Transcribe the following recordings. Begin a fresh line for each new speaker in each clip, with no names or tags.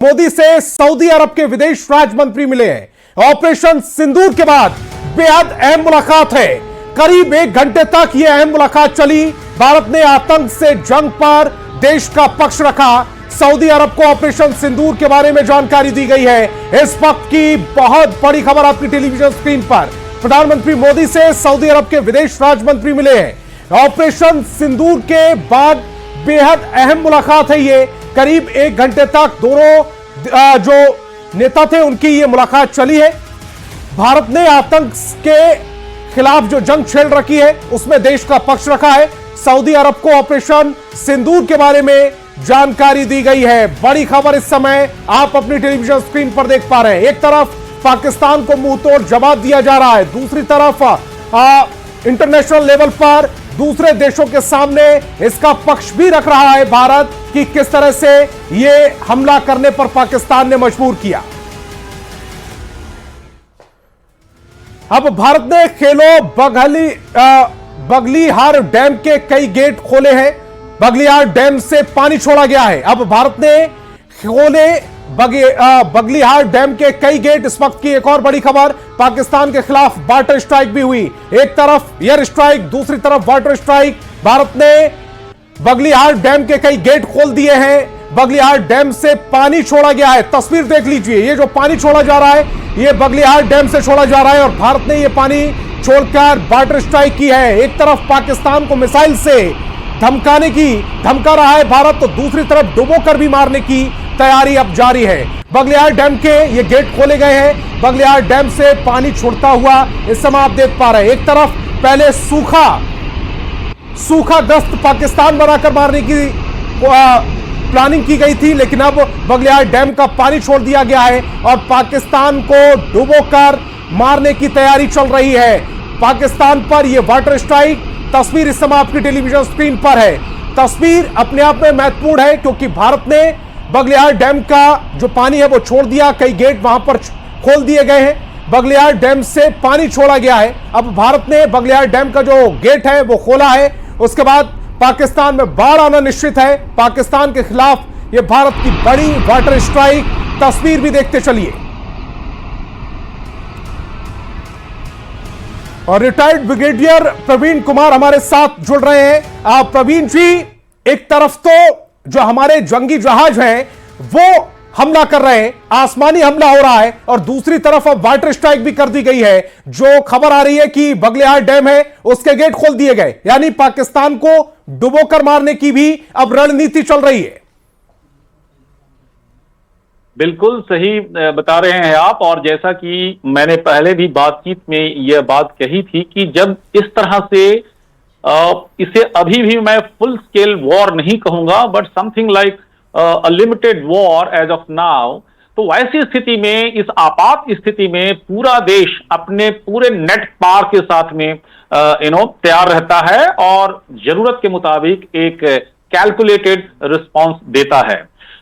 मोदी से सऊदी अरब के विदेश राज्य मंत्री मिले हैं। ऑपरेशन सिंदूर के बाद बेहद अहम मुलाकात है। करीब 1 घंटे तक यह अहम मुलाकात चली। भारत ने आतंक से जंग पर देश का पक्ष रखा। सऊदी अरब को ऑपरेशन सिंदूर के बारे में जानकारी दी गई है। इस वक्त की बहुत बड़ी खबर आपकी टेलीविजन स्क्रीन पर। प्रधानमंत्री मोदी से सऊदी अरब के विदेश राज्य मंत्री मिले हैं। ऑपरेशन सिंदूर के बाद बेहद अहम मुलाकात है। ये करीब 1 घंटे तक दोनों जो नेता थे उनकी ये मुलाकात चली है। भारत ने आतंक के खिलाफ जो जंग छेड़ रखी है उसमें देश का पक्ष रखा है। सऊदी अरब को ऑपरेशन सिंदूर के बारे में जानकारी दी गई है। बड़ी खबर इस समय आप अपनी टेलीविजन स्क्रीन पर देख पा रहे हैं। एक तरफ पाकिस्तान को मुंहतोड़ जवाब दिया जा रहा है, दूसरी तरफ इंटरनेशनल लेवल पर दूसरे देशों के सामने इसका पक्ष भी रख रहा है भारत कि किस तरह से यह हमला करने पर पाकिस्तान ने मजबूर किया। अब भारत ने खेलो बगलिहार डैम के कई गेट खोले हैं। बगलिहार डैम से पानी छोड़ा गया है। अब भारत ने खोले बगलिहार डैम के कई गेट। इस वक्त की एक और बड़ी खबर, पाकिस्तान के खिलाफ वाटर स्ट्राइक भी हुई। एक तरफ एयर स्ट्राइक, दूसरी तरफ वाटर स्ट्राइक। भारत ने बगलिहार डैम के कई गेट खोल दिए हैं। बगलिहार डैम से पानी छोड़ा गया है। तस्वीर देख लीजिए, ये जो पानी छोड़ा जा रहा है ये बगलिहार डैम से छोड़ा जा रहा है और भारत ने ये पानी छोड़कर वाटर स्ट्राइक की है। एक तरफ पाकिस्तान को मिसाइल से धमका रहा है भारत, तो दूसरी तरफ डुबोकर भी मारने की तैयारी अब जारी है। बगलिहार डैम के ये गेट खोले गए हैं। बगलिहार डैम से पानी छोड़ता हुआ इस समय आप देख पा रहे हैं। एक तरफ पहले सूखाग्रस्त पाकिस्तान बनाकर मारने की प्लानिंग की गई थी, लेकिन अब बगलिहार डैम का पानी छोड़ दिया गया है और पाकिस्तान को डुबोकर मारने की तैयारी चल रही है। पाकिस्तान पर यह वाटर स्ट्राइक, तस्वीर इस समय आपकी टेलीविजन स्क्रीन पर है। तस्वीर अपने आप में महत्वपूर्ण है क्योंकि भारत ने बगलिहार डैम का जो पानी है वो छोड़ दिया। कई गेट वहां पर खोल दिए गए हैं। बगलिहार डैम से पानी छोड़ा गया है। अब भारत ने बगलिहार डैम का जो गेट है वो खोला है। उसके बाद पाकिस्तान में बाढ़ आना निश्चित है। पाकिस्तान के खिलाफ यह भारत की बड़ी वाटर स्ट्राइक, तस्वीर भी देखते चलिए। और रिटायर्ड ब्रिगेडियर प्रवीण कुमार हमारे साथ जुड़ रहे हैं। प्रवीण जी, एक तरफ तो जो हमारे जंगी जहाज हैं वो हमला कर रहे हैं, आसमानी हमला हो रहा है, और दूसरी तरफ अब वाटर स्ट्राइक भी कर दी गई है। जो खबर आ रही है कि बगलिहार डैम है उसके गेट खोल दिए गए, यानी पाकिस्तान को डुबोकर मारने की भी अब रणनीति चल रही है।
बिल्कुल सही बता रहे हैं आप। और जैसा कि मैंने पहले भी बातचीत में यह बात कही थी कि जब इस तरह से इसे अभी भी मैं फुल स्केल वॉर नहीं कहूंगा, but something like a limited war as of now, तो वैसी स्थिति में, इस आपात स्थिति में पूरा देश अपने पूरे नेट पार के साथ में तैयार रहता है और जरूरत के मुताबिक एक कैलकुलेटेड रिस्पांस देता है।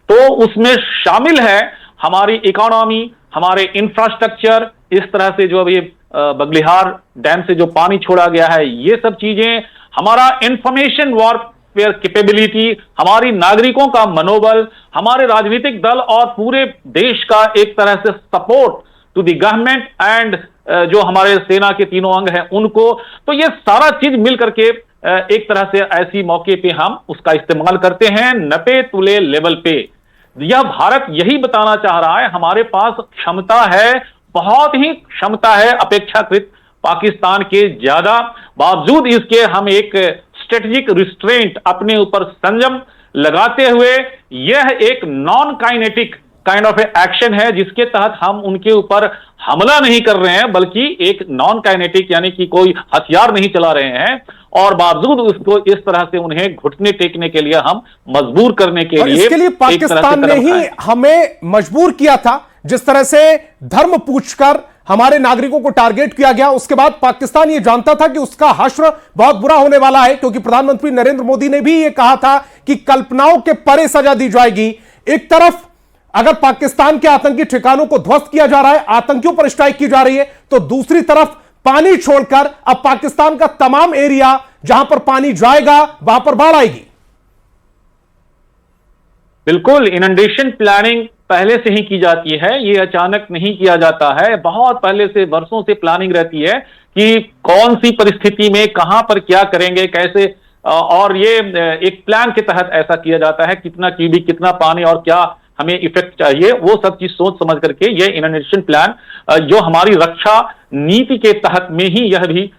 तो उसमें शामिल है हमारी इकोनॉमी, हमारे इंफ्रास्ट्रक्चर, इस तरह से जो अभी बगलिहार डैम से जो पानी छोड़ा गया है, ये सब चीजें, हमारा इंफॉर्मेशन वॉरफेयर कैपेबिलिटी, हमारी नागरिकों का मनोबल, हमारे राजनीतिक दल और पूरे देश का एक तरह से support to the government and जो हमारे सेना के तीनों अंग हैं उनको, तो ये सारा चीज मिल करके एक तरह से ऐसी मौके पे हम उसका इस्तेमाल करते हैं नपे तुले लेवल पे। यह भारत यही बताना चाह रहा है, हमारे पास क्षमता है, बहुत ही क्षमता है अपेक्षाकृत पाकिस्तान के ज्यादा। बावजूद इसके हम एक स्ट्रेटेजिक रिस्ट्रेंट, अपने ऊपर संयम लगाते हुए, यह एक non kinetic kind of action है जिसके तहत हम उनके ऊपर हमला नहीं कर रहे हैं, बल्कि एक नॉन काइनेटिक यानी कि कोई हथियार नहीं चला रहे हैं, और बावजूद उसको इस तरह से उन्हें घुटने टेकने के लिए हम मजबूर करने के लिए,
इसके लिए पाकिस्तान ने ही हमें मजबूर किया था। जिस तरह से धर्म पूछकर हमारे नागरिकों को टारगेट किया गया, उसके बाद पाकिस्तान यह जानता था कि उसका हश्र बहुत बुरा होने वाला है, क्योंकि प्रधानमंत्री नरेंद्र मोदी ने भी यह कहा था कि कल्पनाओं के परे सजा दी जाएगी। एक तरफ अगर पाकिस्तान के आतंकी ठिकानों को ध्वस्त किया जा रहा है, आतंकियों पर स्ट्राइक की जा रही है, तो दूसरी तरफ पानी छोड़कर अब पाकिस्तान का तमाम एरिया जहां पर पानी जाएगा वहां पर बाढ़ आएगी।
बिल्कुल, इनंडेशन प्लानिंग पहले से ही की जाती है, ये अचानक नहीं किया जाता है। बहुत पहले से, वर्षों से प्लानिंग रहती है कि कौन सी परिस्थिति में कहां पर क्या करेंगे, कैसे, और ये एक प्लान के तहत ऐसा किया जाता है। कितना क्यूबिक, कितना पानी और क्या हमें इफेक्ट चाहिए, वो सब चीज सोच समझ करके ये इनोवेशन प्लान जो हमारी रक्षा नीति के तहत में ही यह भी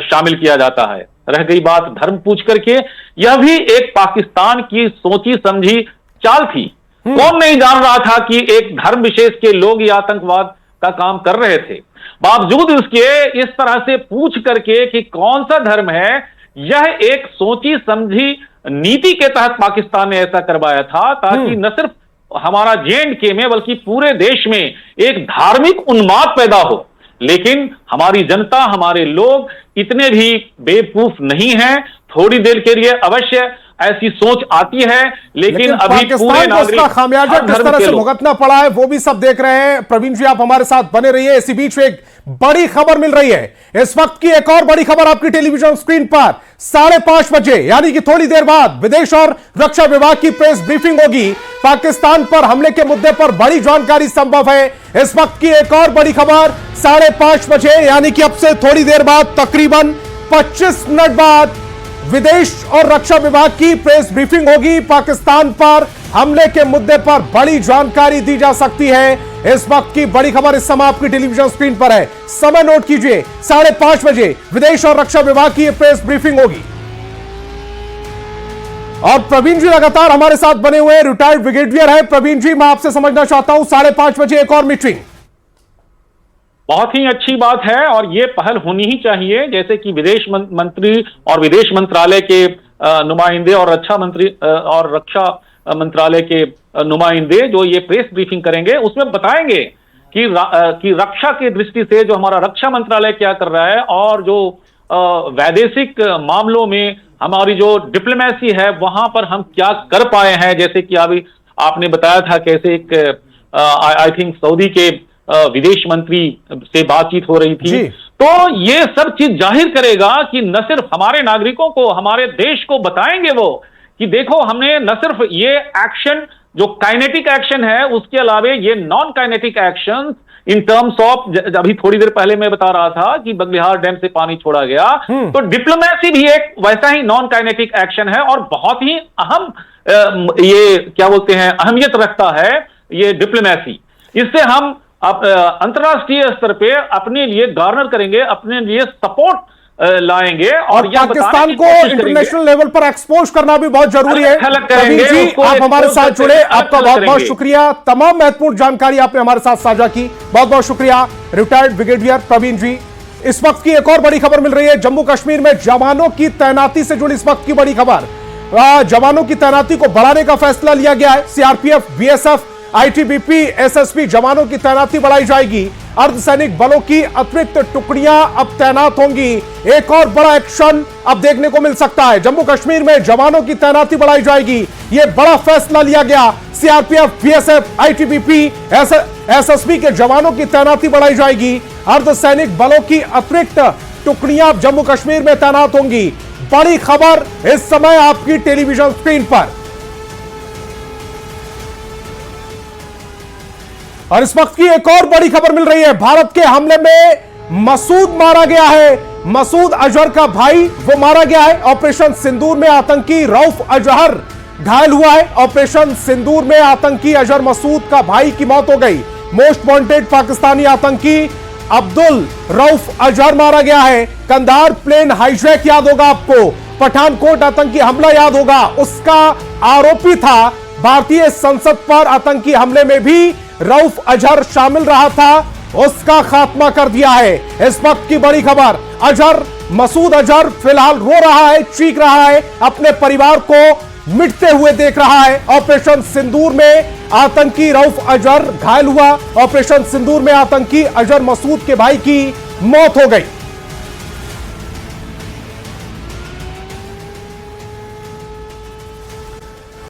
शामिल किया जाता है। रह गई बात धर्म पूछ करके, यह भी एक पाकिस्तान की सोची समझी चाल थी। कौन नहीं जान रहा था कि एक धर्म विशेष के लोग ये आतंकवाद का काम कर रहे थे। बावजूद इसके इस तरह से पूछ करके कि कौन सा धर्म है, यह एक सोची समझी नीति के तहत पाकिस्तान ने ऐसा करवाया था, ताकि न सिर्फ हमारा J&K में बल्कि पूरे देश में एक धार्मिक उन्माद पैदा हो। लेकिन हमारी जनता, हमारे लोग इतने भी बेवकूफ नहीं हैं। थोड़ी देर के लिए अवश्य ऐसी सोच आती है, लेकिन अभी पूरे
नागरिक खामियाजा किस तरह से भुगतना पड़ा है वो भी सब देख रहे हैं। प्रवीण जी, आप हमारे साथ बने रहिए। इसी बीच एक बड़ी खबर मिल रही है इस वक्त की, एक और बड़ी खबर आपकी टेलीविजन स्क्रीन पर 5:30 बजे, यानी कि थोड़ी देर बाद विदेश और रक्षा विभाग की प्रेस ब्रीफिंग होगी। पाकिस्तान पर हमले के मुद्दे पर बड़ी जानकारी संभव है। इस वक्त की एक और बड़ी खबर 5:30 बजे, यानी कि अब से थोड़ी देर बाद, तकरीबन 25 मिनट बाद विदेश और रक्षा विभाग की प्रेस ब्रीफिंग होगी। पाकिस्तान पर हमले के मुद्दे पर बड़ी जानकारी दी जा सकती है। इस वक्त की बड़ी खबर इस समय आपकी टेलीविजन स्क्रीन पर है। समय नोट कीजिए, 5:30 बजे विदेश और रक्षा विभाग की प्रेस ब्रीफिंग होगी। और प्रवीण जी लगातार हमारे साथ बने हुए हैं, रिटायर्ड ब्रिगेडियर है। प्रवीण जी, मैं आपसे समझना चाहता हूं, 5:30 बजे एक और मीटिंग।
बहुत ही अच्छी बात है और ये पहल होनी ही चाहिए। जैसे कि विदेश मंत्री और विदेश मंत्रालय के नुमाइंदे और रक्षा मंत्रालय के नुमाइंदे जो ये प्रेस ब्रीफिंग करेंगे, उसमें बताएंगे कि रक्षा की दृष्टि से जो हमारा रक्षा मंत्रालय क्या कर रहा है, और जो वैदेशिक मामलों में हमारी जो डिप्लोमेसी है वहां पर हम क्या कर पाए हैं। जैसे कि अभी आपने बताया था कैसे एक आई थिंक सऊदी के विदेश मंत्री से बातचीत हो रही थी। तो ये सब चीज जाहिर करेगा कि न सिर्फ हमारे नागरिकों को, हमारे देश को बताएंगे वो कि देखो, हमने न सिर्फ ये एक्शन जो काइनेटिक एक्शन है, उसके अलावे ये non kinetic action in terms of, अभी थोड़ी देर पहले मैं बता रहा था कि बगलिहार डैम से पानी छोड़ा गया, तो डिप्लोमेसी भी एक वैसा ही नॉन काइनेटिक एक्शन है और बहुत ही अहम, ये क्या बोलते हैं, अहमियत रखता है ये डिप्लोमेसी। इससे हम अंतरराष्ट्रीय स्तर पे अपने लिए गार्नर करेंगे, अपने लिए सपोर्ट लाएंगे और
पाकिस्तान को इंटरनेशनल लेवल पर एक्सपोज करना भी बहुत जरूरी है। प्रवीण जी, आप हमारे साथ जुड़े, आपका बहुत बहुत शुक्रिया। तमाम महत्वपूर्ण जानकारी आपने हमारे साथ साझा की, बहुत बहुत शुक्रिया रिटायर्ड ब्रिगेडियर प्रवीण जी। इस वक्त की एक और बड़ी खबर मिल रही है, जम्मू कश्मीर में जवानों की तैनाती से जुड़ी इस वक्त की बड़ी खबर। जवानों की तैनाती को बढ़ाने का फैसला लिया गया है। सीआरपीएफ, बीएसएफ, आईटीबीपी, एसएसपी जवानों की तैनाती बढ़ाई जाएगी। अर्धसैनिक बलों की अतिरिक्त टुकड़ियां अब तैनात होंगी। एक और बड़ा एक्शन अब देखने को मिल सकता है। जम्मू कश्मीर में जवानों की तैनाती बढ़ाई जाएगी, यह बड़ा फैसला लिया गया। सीआरपीएफ, बीएसएफ, आईटीबीपी, एसएसपी के जवानों की तैनाती बढ़ाई जाएगी। अर्धसैनिक बलों की अतिरिक्त टुकड़ियां अब जम्मू कश्मीर में तैनात होंगी। बड़ी खबर इस समय आपकी टेलीविजन स्क्रीन पर। और इस वक्त की एक और बड़ी खबर मिल रही है, भारत के हमले में मसूद मारा गया है। मसूद अजहर का भाई वो मारा गया है। ऑपरेशन सिंदूर में आतंकी रऊफ अजहर घायल हुआ है। ऑपरेशन सिंदूर में आतंकी अजहर मसूद का भाई की मौत हो गई। मोस्ट वांटेड पाकिस्तानी आतंकी अब्दुल रऊफ अजहर मारा गया है। कंधार प्लेन हाईजैक याद होगा आपको, पठानकोट आतंकी हमला याद होगा, उसका आरोपी था। भारतीय संसद पर आतंकी हमले में भी रऊफ अजहर शामिल रहा था, उसका खात्मा कर दिया है। इस वक्त की बड़ी खबर, अजहर, मसूद अजहर फिलहाल रो रहा है, चीख रहा है, अपने परिवार को मिटते हुए देख रहा है। ऑपरेशन सिंदूर में आतंकी रऊफ अजहर घायल हुआ। ऑपरेशन सिंदूर में आतंकी अजहर मसूद के भाई की मौत हो गई।